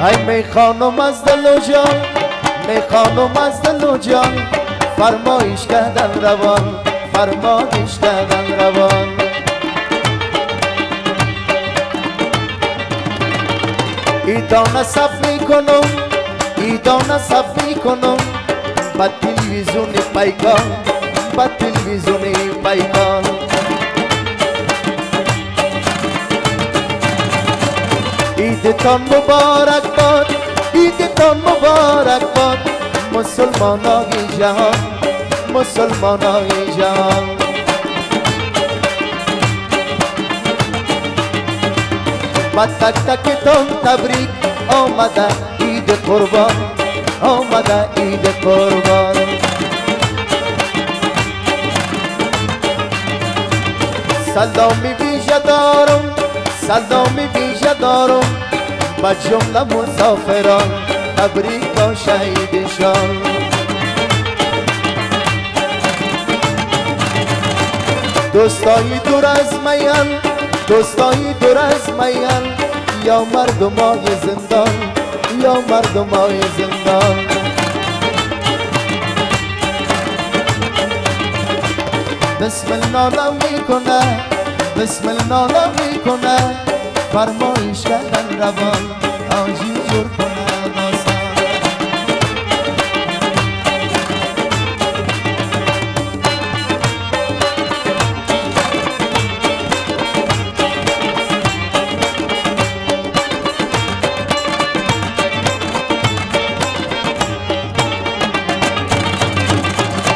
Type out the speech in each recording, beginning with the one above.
ای می خانم از دل و جان، می خانم از دل و جان، فرمایش کردن روان، فرمایش کردن روان. ایدان نصب میکنم، ایدان نصب میکنم، با تلویزیون پیکان، با تلویزیون پیکان. عیدتان مبارک باد، عیدتان مبارک باد، مسلمانای جهان، مسلمانای جهان. با تک تکتان تبریک آمده عید قربان، آمده عید قربان. سلامی ویژه دارم، سلامی ویژه دارم، با جمله مسافران تبریک باشه عیدشان. دوستای دور از میان، دوستای دور از میان، یا مردمای زندان، یا مردمای زندان. بسم الله میکنه، بسم الله میکنه، فرمایش کردن روان، آجی جور کنه داستان.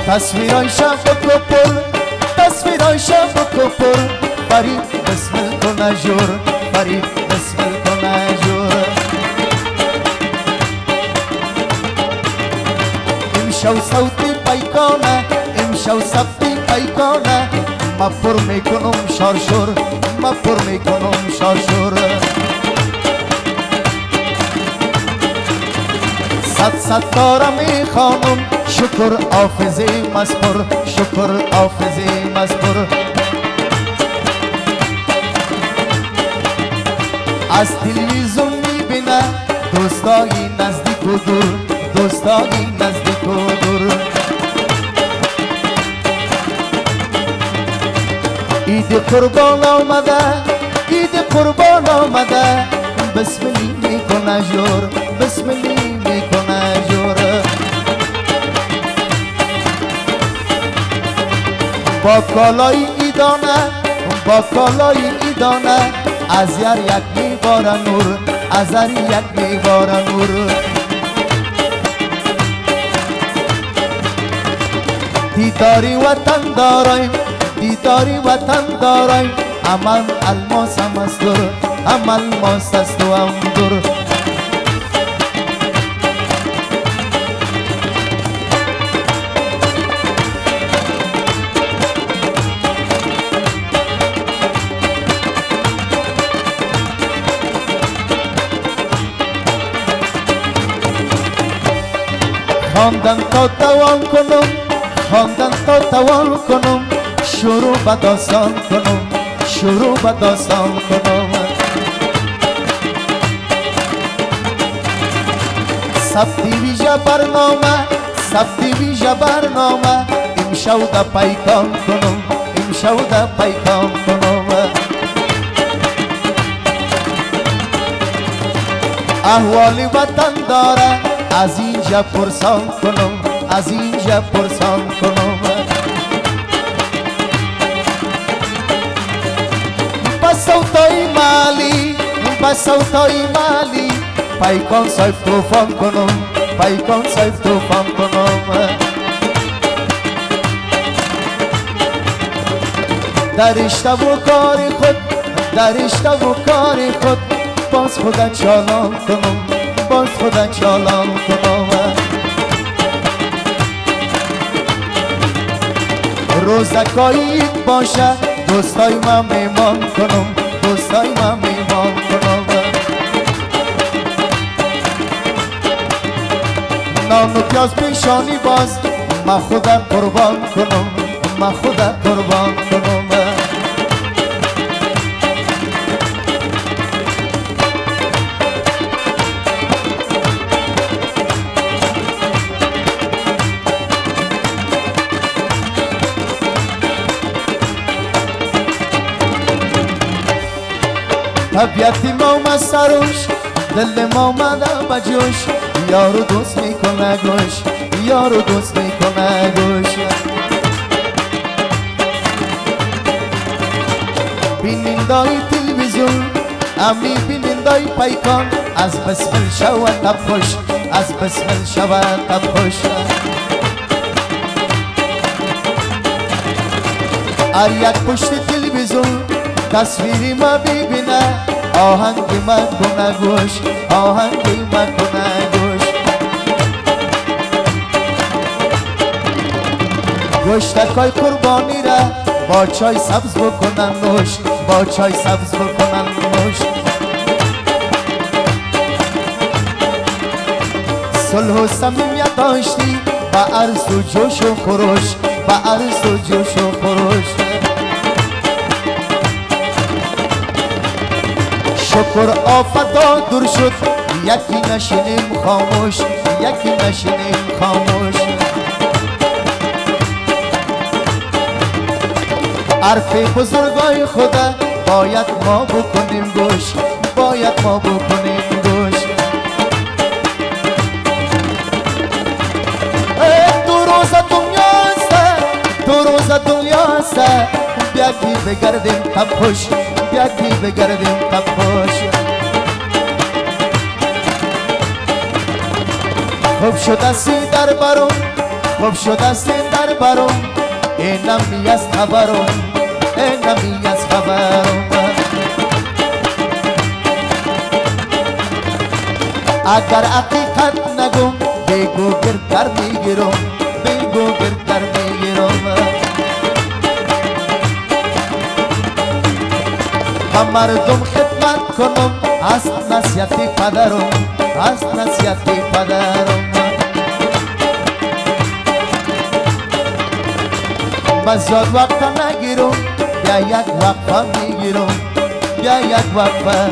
تصویرای شب کپر، تصویرای شب کپر، فرید بسمل کنه جور، فرید بسمل کنه جور. امشو صوتی پیکانه، امشو صوتی پیکانه، ما پر میکنم شارشور، ما پر میکنم شارشور. صد تارا میخوانم، شکر آفزی مزپر، شکر آفزی مزپر. از تلویزیون میبینه دوستای نزدیک و دور، دوستای نزدیک و دور. عید قربان آمده، عید قربان آمده، بسملی میکنه جور، بسملی میکنه جور. با کالای ایدانه، با کالای ایدانه، از یر یک میباره نور، از یر یک میباره نور. دیداری وطن داریم، دیداری وطن داریم، عمل الماس هم از دور، عمل الماس است و هم دور. خواندن تا توان کنم، خواندن تا توان کنم، شروع به داستان کنم، شروع به داستان کنم. سبتی ویژه برنامه، سبتی ویژه برنامه، امشو ده پیکان کنم، امشو ده پیکان کنم. احوال وطن داره، از اینجا پرسان کنم، از اینجا پرسان کنم. بس صوتای مالی، بس صوتای مالی، پیکان صاحب توفان کنم، پیکان صاحب توفان کنم. در اشته و کار خود، در اشته و کار خود، باز خودم چالان کنم، باز خودم چالان کنم. روزکایی باشه، دوستای من میمان کنم، دوستای من میمان کنم. نان و پیاز پیشانی باز، من خودم قربان کنم، من خودم قربان کنم. طبیعتی ما اومد سروش دل ما اومده بجوش یارو دوست میکنه گوش یارو دوست میکنه گوش بینندای تلویزیون امی بینندای پیکان از بسمل شود تب خوش از بسمل شود تب خوش هر یک پشت تلویزیون تصویری ما ببینه آهنگی ما کنه گوش آهنگی ما کنه گوش گوشتکای قربانی را با چای سبز بکنن نوش با چای سبز بکنن نوش صلح و صمیمیت داشتی با عرض و جوش و خروش با عرض و جوش و خروش شکر آفت دور شد یکی نشینیم خاموش یکی نشینیم خاموش حرف بزرگای خدا باید ما بکنیم گوش باید ما بکنیم گوش دو روز دنیا است بیاگی بگردیم تب خوش بیاگی بگردیم تب خوش خوب شد استی در برون خوب شد استی در برون اینمی از خبرون اینمی از خبرون اگر حقیقت نگم بگو گردر میگیرم بگو گردر میگیرم هم مردم خدمت کنم از نصیحت پدرم از نصیحت پدرم من زیاد وقت نگیرم بیا یک وقفه میگیرم بیا یک وقفه